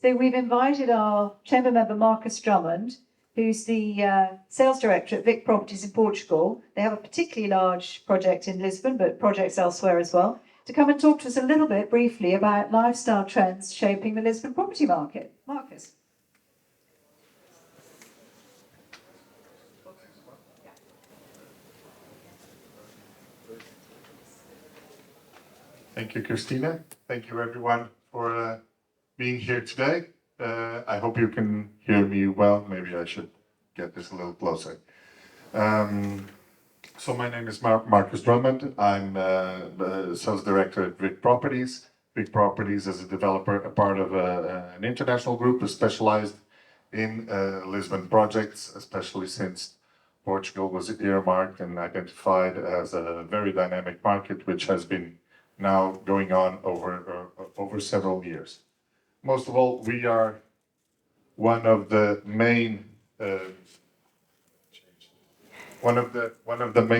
So we've invited our chamber member, Marcus Drummond, who's the sales director at Vic Properties in Portugal. They have a particularly large project in Lisbon, but projects elsewhere as well, to come and talk to us a little bit briefly about lifestyle trends shaping the Lisbon property market. Marcus. Thank you, Christina. Thank you, everyone, for being here today. I hope you can hear me well. Maybe I should get this a little closer. So my name is Marcus Drummond. I'm the sales director at Vic Properties. Vic Properties is a developer, a part of an international group specialized in Lisbon projects, especially since Portugal was earmarked and identified as a very dynamic market, which has been now going on over several years. Most of all, we are one of the main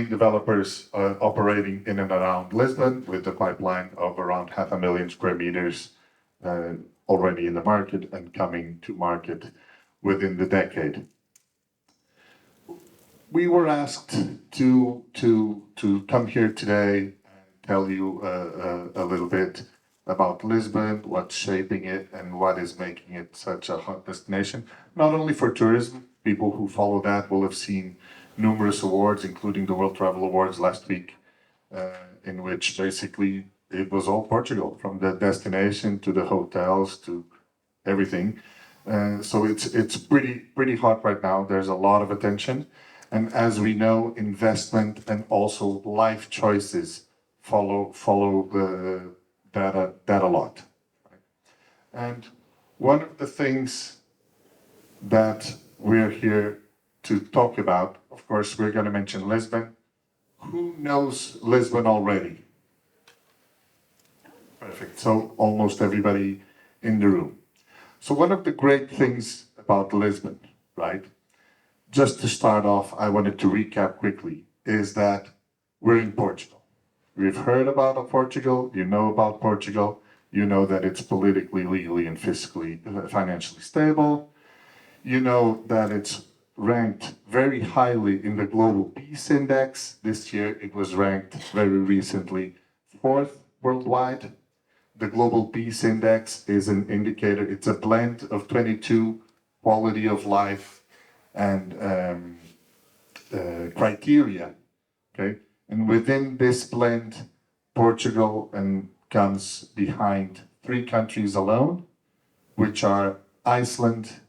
developers operating in and around Lisbon, with a pipeline of around 500,000 square meters already in the market and coming to market within the decade. We were asked to come here today tell you a little bit about Lisbon, what's shaping it, and what is making it such a hot destination, not only for tourism. People who follow that will have seen numerous awards, including the World Travel Awards last week, in which basically it was all Portugal, from the destination to the hotels to everything. So it's pretty hot right now. There's a lot of attention. And as we know, investment and also life choices follow that a lot. Right? And one of the things that we're here to talk about, of course, we're going to mention Lisbon. Who knows Lisbon already? Perfect. So almost everybody in the room. So one of the great things about Lisbon, right? Just to start off, I wanted to recap quickly, is that we're in Portugal. We've heard about Portugal, you know about Portugal, you know that it's politically, legally, and fiscally, financially stable. You know that it's ranked very highly in the Global Peace Index. This year it was ranked very recently 4th worldwide. The Global Peace Index is an indicator, it's a blend of 22 quality of life and criteria, okay? And within this blend, Portugal comes behind 3 countries alone, which are Iceland,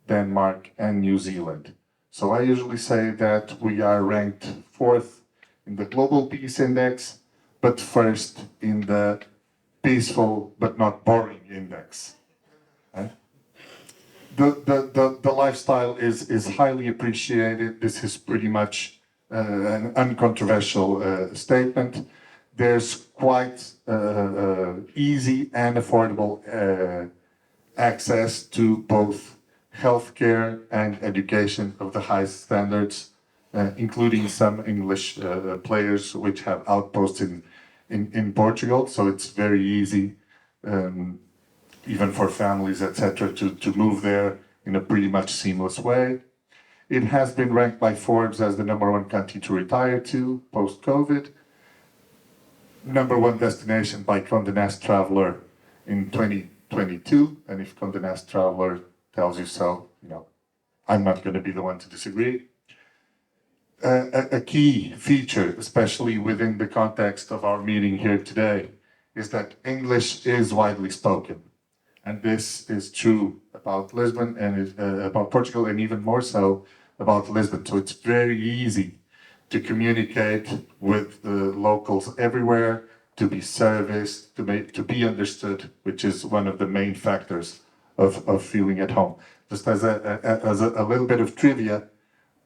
Denmark, and New Zealand. So I usually say that we are ranked 4th in the Global Peace Index, but 1st in the Peaceful but Not Boring Index. Right? The lifestyle is highly appreciated. This is pretty much an uncontroversial statement. There's quite easy and affordable access to both healthcare and education of the highest standards, including some English players which have outposts in Portugal. So it's very easy, even for families, etc., to move there in a pretty much seamless way. It has been ranked by Forbes as the #1 country to retire to post-COVID. #1 destination by Condé Nast Traveler in 2022. And if Condé Nast Traveler tells you so, you know, I'm not going to be the one to disagree. A key feature, especially within the context of our meeting here today, is that English is widely spoken. And this is true about Lisbon and about Portugal, and even more so about Lisbon. So it's very easy to communicate with the locals everywhere, to be serviced, to be understood, which is one of the main factors of feeling at home. Just as a little bit of trivia,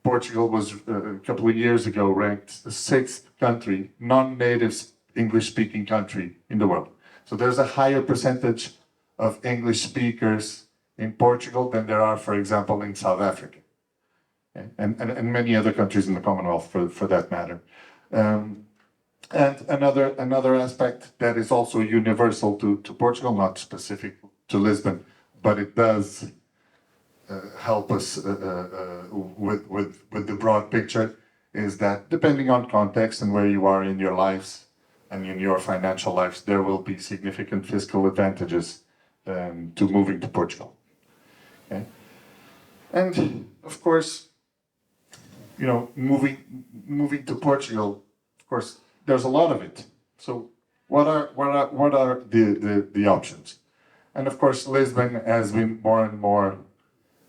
Portugal was a couple of years ago ranked the 6th country, non-native English-speaking country in the world. So there's a higher percentage of English speakers in Portugal than there are, for example, in South Africa, and many other countries in the Commonwealth, for that matter. And another aspect that is also universal to Portugal, not specific to Lisbon, but it does help us with the broad picture, is that depending on context and where you are in your lives and in your financial lives, there will be significant fiscal advantages to moving to Portugal. Okay? And of course, you know, moving to Portugal, of course, there's a lot of it. So what are the options? And of course, Lisbon has been more and more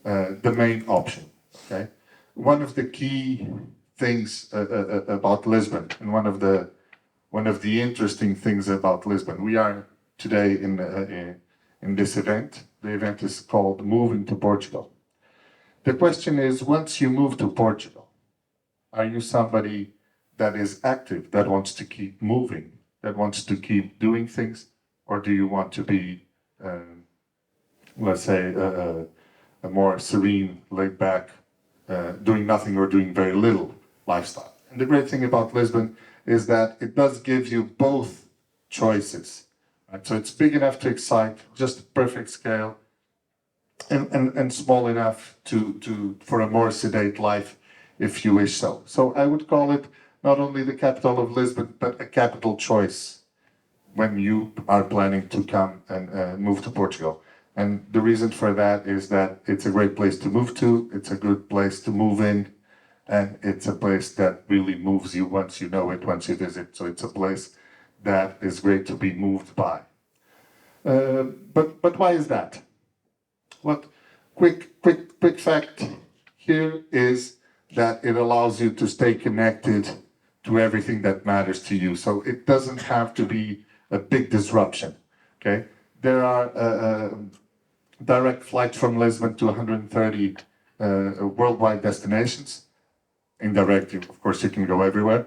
the main option. Okay, one of the key things about Lisbon, and one of the interesting things about Lisbon, we are today in this event. The event is called Moving to Portugal. The question is, once you move to Portugal, are you somebody that is active, that wants to keep moving, that wants to keep doing things, or do you want to be, let's say, a more serene, laid back, doing nothing or doing very little lifestyle? And the great thing about Lisbon is that it does give you both choices. Right? So it's big enough to excite, just the perfect scale, and small enough for a more sedate life, if you wish so. So I would call it not only the capital of Lisbon, but a capital choice when you are planning to come and move to Portugal. And the reason for that is that it's a great place to move to, it's a good place to move in, and it's a place that really moves you once you know it, once you visit. So it's a place that is great to be moved by. But why is that? What quick fact here is that it allows you to stay connected to everything that matters to you. So it doesn't have to be a big disruption. Okay, there are direct flights from Lisbon to 130 worldwide destinations. Indirect, of course, you can go everywhere.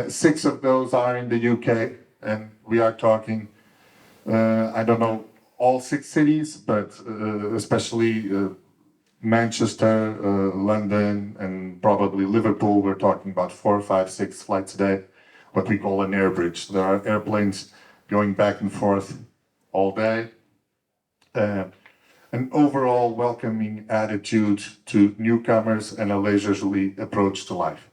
6 of those are in the UK, and we are talking, I don't know all 6 cities, but especially Manchester, London, and probably Liverpool. We're talking about 4, 5, 6 flights a day, what we call an air bridge. There are airplanes going back and forth all day. An overall welcoming attitude to newcomers and a leisurely approach to life.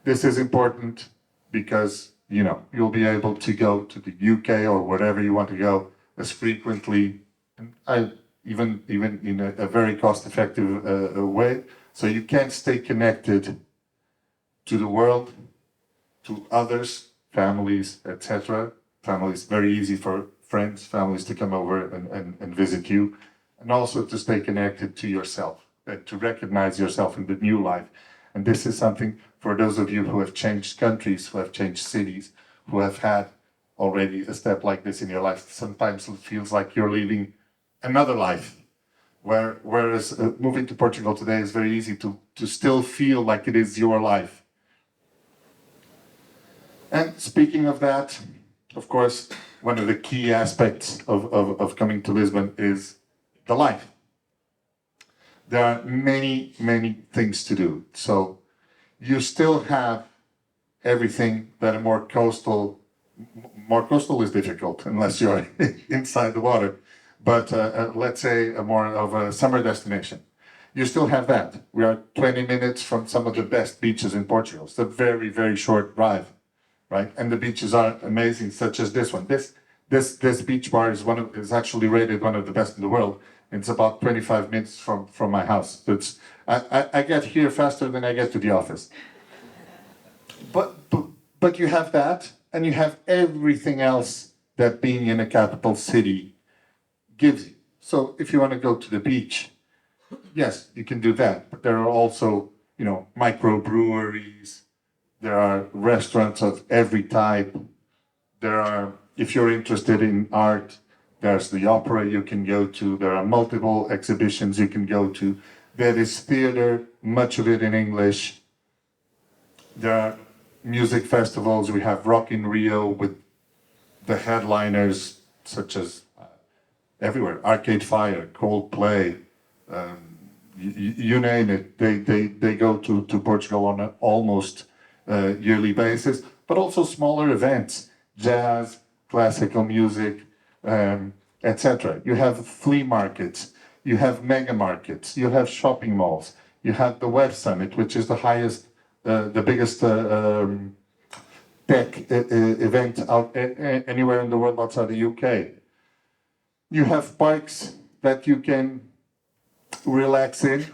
This is important because, you know, you'll be able to go to the UK or wherever you want to go as frequently, and even in a very cost-effective way, so you can stay connected to the world, to others, families, etc. Families, very easy for friends, families to come over and visit you, and also to stay connected to yourself, to recognize yourself in the new life. And this is something for those of you who have changed countries, who have changed cities, who have had already a step like this in your life. Sometimes it feels like you're leaving another life. Whereas moving to Portugal today is very easy to still feel like it is your life. And speaking of that, of course, one of the key aspects of coming to Lisbon is the life. There are many, many things to do. So you still have everything that a more coastal is difficult unless you're inside the water. But let's say a more of a summer destination. You still have that. We are 20 minutes from some of the best beaches in Portugal. It's a very, very short drive, right? And the beaches are amazing, such as this one. This beach bar is actually rated one of the best in the world. It's about 25 minutes from my house. So I get here faster than I get to the office. But you have that, and you have everything else that being in a capital city gives you. So if you want to go to the beach, yes, you can do that. But there are also, you know, microbreweries. There are restaurants of every type. There are, if you're interested in art, there's the opera you can go to. There are multiple exhibitions you can go to. There is theater, much of it in English. There are music festivals. We have Rock in Rio with the headliners such as everywhere, Arcade Fire, Coldplay, you name it. They go to Portugal on an almost yearly basis, but also smaller events, jazz, classical music, etc. You have flea markets, you have mega markets, you have shopping malls, you have the Web Summit, which is the biggest tech event anywhere in the world outside the UK. You have parks that you can relax in,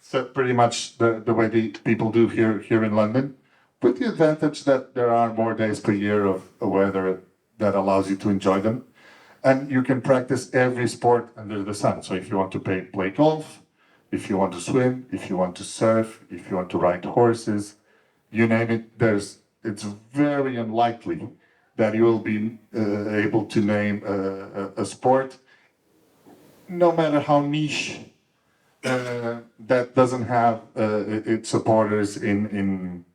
so pretty much the way the people do here in London, with the advantage that there are more days per year of weather that allows you to enjoy them. And you can practice every sport under the sun. So if you want to play golf, if you want to swim, if you want to surf, if you want to ride horses, you name it, it's very unlikely that you will be able to name a sport, no matter how niche, that doesn't have its supporters and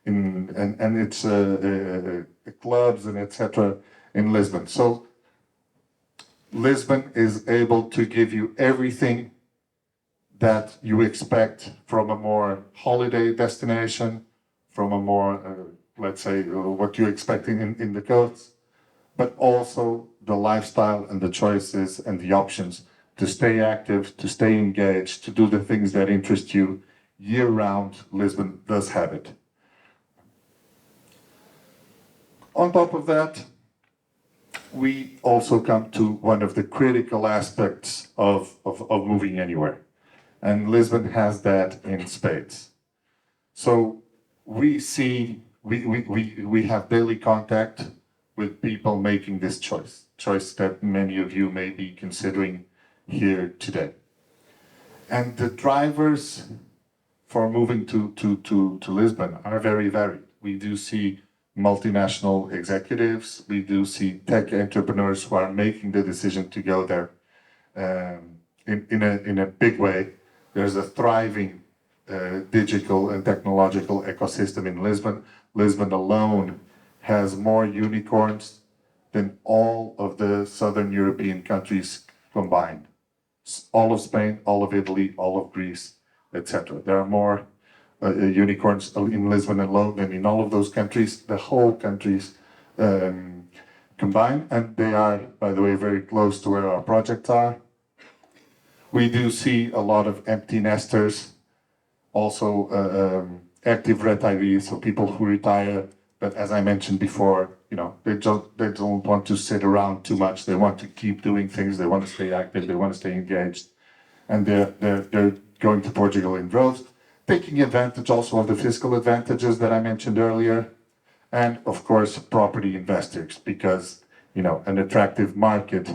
its clubs and etc. in Lisbon. So Lisbon is able to give you everything that you expect from a more holiday destination, from a more, let's say, what you're expecting in the coast, but also the lifestyle and the choices and the options to stay active, to stay engaged, to do the things that interest you year round. Lisbon does have it. On top of that, we also come to one of the critical aspects of moving anywhere. And Lisbon has that in spades. So we have daily contact with people making this choice that many of you may be considering here today. And the drivers for moving to Lisbon are very varied. We do see multinational executives, we do see tech entrepreneurs who are making the decision to go there in a big way. There's a thriving digital and technological ecosystem in Lisbon. Lisbon alone has more unicorns than all of the Southern European countries combined. All of Spain, all of Italy, all of Greece, etc. There are more unicorns in Lisbon alone than in all of those countries, the whole countries combined. And they are, by the way, very close to where our projects are. We do see a lot of empty nesters, also active retirees, so people who retire, but as I mentioned before, they don't want to sit around too much. They want to keep doing things. They want to stay active. They want to stay engaged, and they're going to Portugal in droves, taking advantage also of the fiscal advantages that I mentioned earlier, and of course property investors, because an attractive market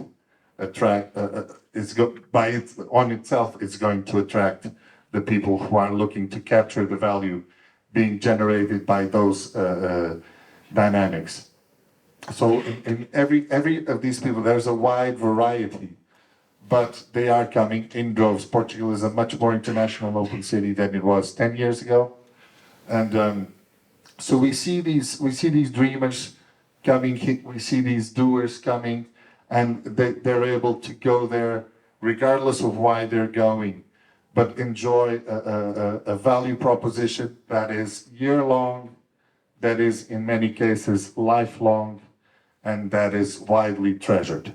on itself is going to attract the people who are looking to capture the value being generated by those dynamics. So in every of these people, there's a wide variety, but they are coming in droves. Portugal is a much more international open city than it was 10 years ago, and so we see these dreamers coming. We see these doers coming, and they're able to go there regardless of why they're going, but enjoy a value proposition that is year-long, that is in many cases lifelong, and that is widely treasured.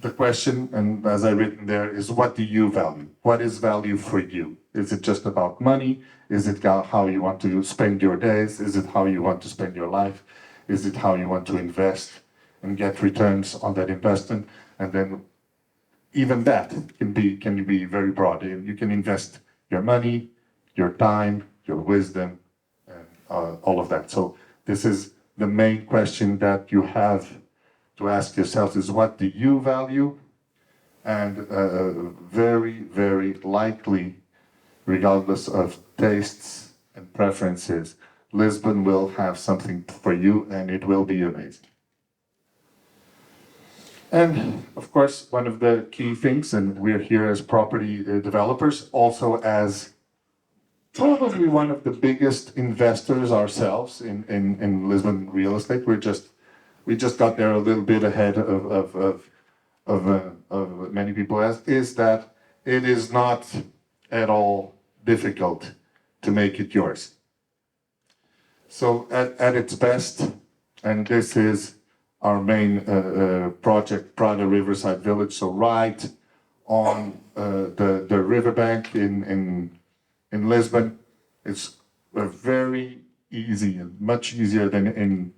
The question, and as I've written there, is what do you value? What is value for you? Is it just about money? Is it how you want to spend your days? Is it how you want to spend your life? Is it how you want to invest and get returns on that investment? And then even that can be very broad. You can invest your money, your time, your wisdom, and all of that. So this is the main question that you have to ask yourself, is what do you value? And very, very likely, regardless of tastes and preferences, Lisbon will have something for you, and it will be amazing. And of course, one of the key things, and we're here as property developers, also as probably one of the biggest investors ourselves in Lisbon real estate. We just got there a little bit ahead of many people, is that it is not at all difficult to make it yours. So at its best, and this is our main project, Prada Riverside Village, so right on the riverbank in Lisbon. It's very easy and much easier than in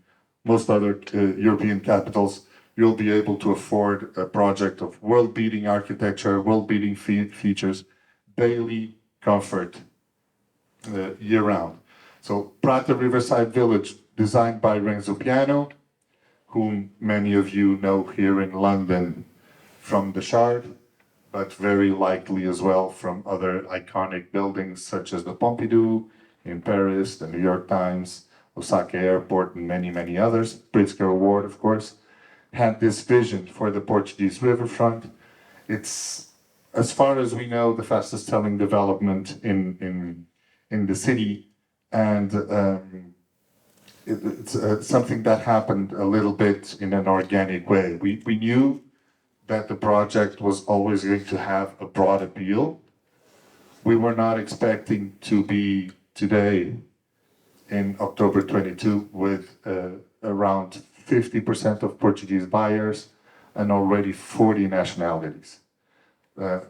most other European capitals. You'll be able to afford a project of world-beating architecture, world-beating features, daily comfort year-round. So Prata Riverside Village, designed by Renzo Piano, whom many of you know here in London from the Shard, but very likely as well from other iconic buildings such as the Pompidou in Paris, the New York Times, Osaka Airport, and many, many others. Pritzker Award, of course, had this vision for the Portuguese riverfront. It's, as far as we know, the fastest selling development in the city, and it's something that happened a little bit in an organic way. We knew that the project was always going to have a broad appeal. We were not expecting to be today in October 22 with around 50% of Portuguese buyers and already 40 nationalities.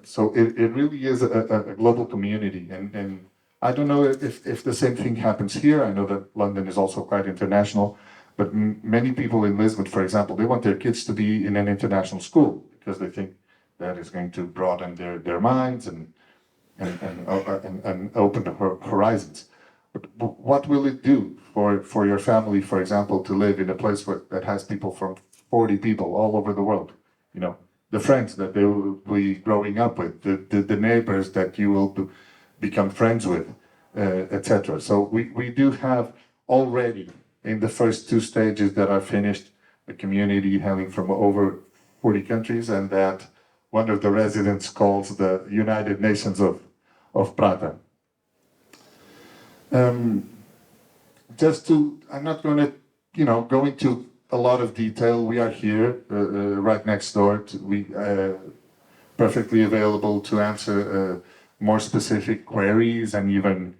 So it really is a global community, and I don't know if the same thing happens here. I know that London is also quite international, but many people in Lisbon, for example, they want their kids to be in an international school because they think that is going to broaden their minds and open the horizons. But what will it do for your family, for example, to live in a place that has people from 40 people all over the world? You know, the friends that they will be growing up with, the neighbors that you will become friends with, etc. So we do have already in the first two stages that are finished a community hailing from over 40 countries, and that one of the residents calls the United Nations of Prata. I'm not going to, go into a lot of detail. We are here, right next door. We perfectly available to answer more specific queries and even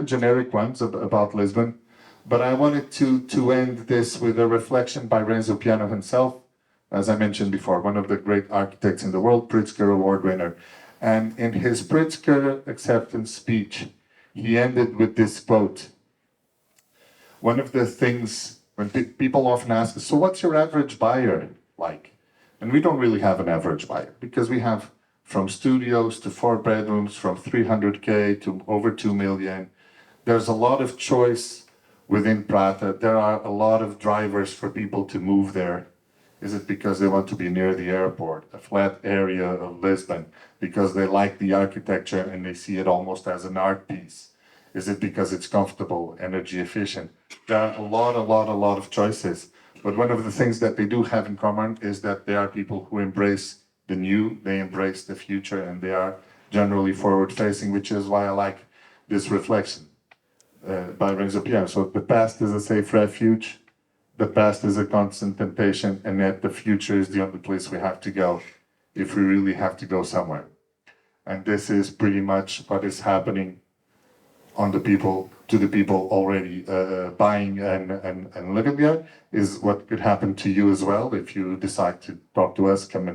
generic ones about Lisbon. But I wanted to end this with a reflection by Renzo Piano himself, as I mentioned before, one of the great architects in the world, Pritzker Award winner. And in his Pritzker acceptance speech, he ended with this quote. One of the things, when people often ask us, so what's your average buyer like? And we don't really have an average buyer, because we have from studios to 4 bedrooms, from 300K to over 2 million. There's a lot of choice within Prata. There are a lot of drivers for people to move there. Is it because they want to be near the airport, a flat area of Lisbon, because they like the architecture and they see it almost as an art piece? Is it because it's comfortable, energy efficient? There are a lot of choices. But one of the things that they do have in common is that they are people who embrace the new, they embrace the future, and they are generally forward-facing, which is why I like this reflection by Renzo Piano. So the past is a safe refuge, the past is a constant temptation, and yet the future is the only place we have to go if we really have to go somewhere. And this is pretty much what is happening to the people already buying and living there, is what could happen to you as well if you decide to talk to us. Come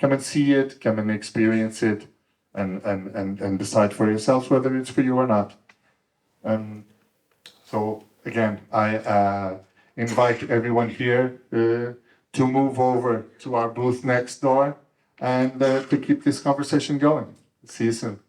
and see it, come and experience it, and decide for yourselves whether it's for you or not. So again, I invite everyone here to move over to our booth next door and to keep this conversation going. See you soon.